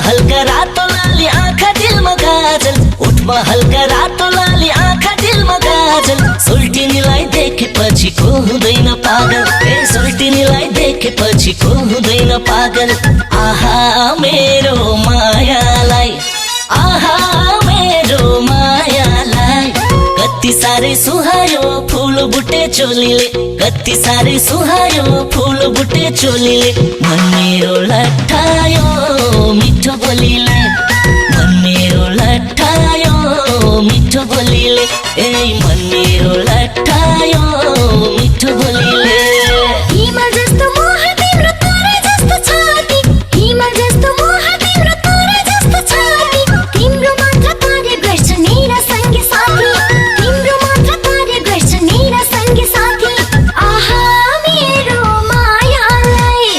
हल्का रातो लाली आँखा दिलमा गाजल, ओठमा हल्का रातो लाली आँखा दिलमा गाजल। सोल्टिनीलाई देखेपछि को हुँदैन पागल, ए सोल्टिनीलाई देखेपछि को हुँदैन पागल। आहा मेरो मायालाई, आहा मेरो मायालाई। कति साह्रै सुहायो फूल बुटे चोलीले, कति साह्रै सुहायो फूल बुटे चोलीले। मन मेरो लट्ठायो मिठो बोलीले, मन मेरो लट्ठायो मिठो बोलीले। ए मन मेरो लट्ठायो मिठो बोलीले। हिमाल जस्तो मोह तिम्रो तारा जस्तो छाती, हिमाल जस्तो मोह तिम्रो तारा जस्तो छाती। तिम्रो मात्र कार्य गर्छ मेरा सँगै साथी, तिम्रो मात्र कार्य गर्छ मेरा सँगै साथी। आहा मेरो मायालाई,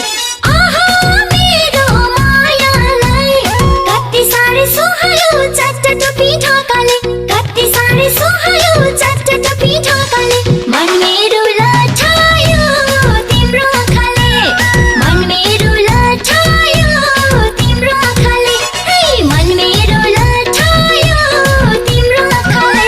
आहा मेरो मायालाई। कति साह्रै सुहायो चट्ट टोपी ढाकाले, कति साह्रै सुहायो चट्ट टोपी ढाकाले। मन मेरो लट्ठायो तिम्रो आँखाले, मन मेरो लट्ठायो तिम्रो आँखाले। हे मन मेरो लट्ठायो तिम्रो आँखाले।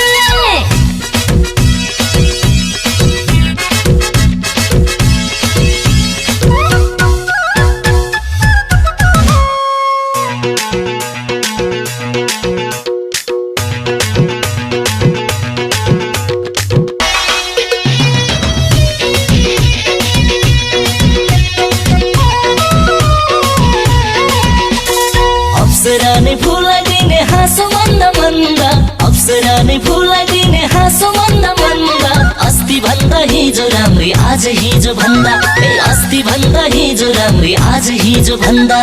अप्सरा नै भुलाइदिने हाँसो मन्द मन्द, अप्सरा नै भुलाइदिने हाँसो मन्द मन्द। अस्ति भन्दा हिजो राम्री आज हिजो भन्दा, ए अस्ति भन्दा हिजो राम्री आज हिजो भन्दा।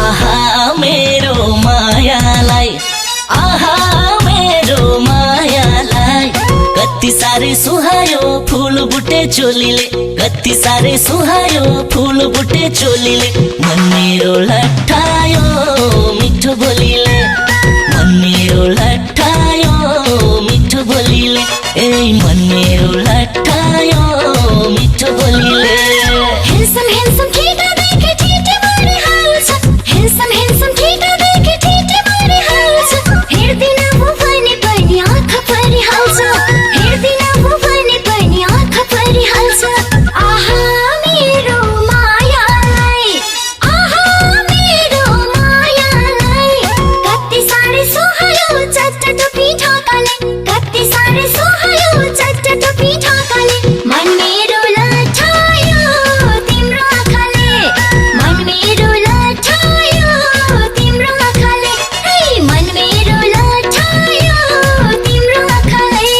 आहा मेरो मायालाई, आहा मेरो मायालाई। कति साह्रै सुहायो फूल बुटे चोलीले, कति साह्रै सुहायो फूल बुटे चोलीले। मन मेरो लट्ठायो मिठो बोलीले, मन मेरो लट्ठायो मिठो बोलीले। ए मन मेरो लट्ठायो मिठो बोलीले। ह्यान्डसम ह्यान्डसम केटा देखे ठिटे मारिहाल्छ, ह्यान्डसम ह्यान्डसम केटा देखे ठिटे मारिहाल्छ। हेर्दिन म भने पनि आँखा परिहाल्छ, हेर्दिन म भने पनि आँखा परिहाल्छ। आहा मेरो मायालाई, आहा मेरो मायालाई। कति साह्रै सुहायो चट्ट टोपी ढाकाले, कति साह्रै सुहायो चट्ट टोपी ढाकाले। मन मेरो लट्ठायो तिम्रो आँखाले, मन मेरो लट्ठायो तिम्रो आँखाले। हे मन मेरो लट्ठायो तिम्रो आँखाले।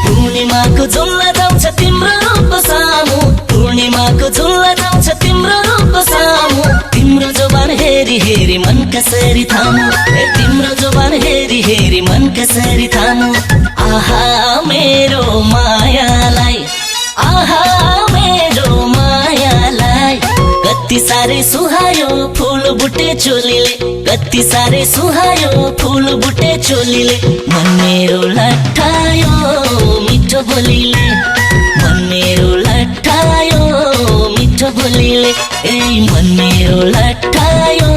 पूर्णिमाको झुल्ला जाउँछ तिम्रो रूप सामु, पूर्णिमाको झुल्ला जाउँछ तिम्रो रूप सामु। तिम्रो जोबान हेरी हेरी मन कसरी थामु, ए तिम्रो जोबान हेरी हेरी मन कसरी थामु। आहा मेरो मायालाई, आहा मेरो मायालाई। कति साह्रै सुहायो फूल बुटे चोलीले, कति साह्रै सुहायो फूल बुटे चोलीले। मन मेरो लट्ठायो मिठो बोलीले, मन मेरो लट्ठायो मिठो बोलीले। ए मन मेरो लट्ठायो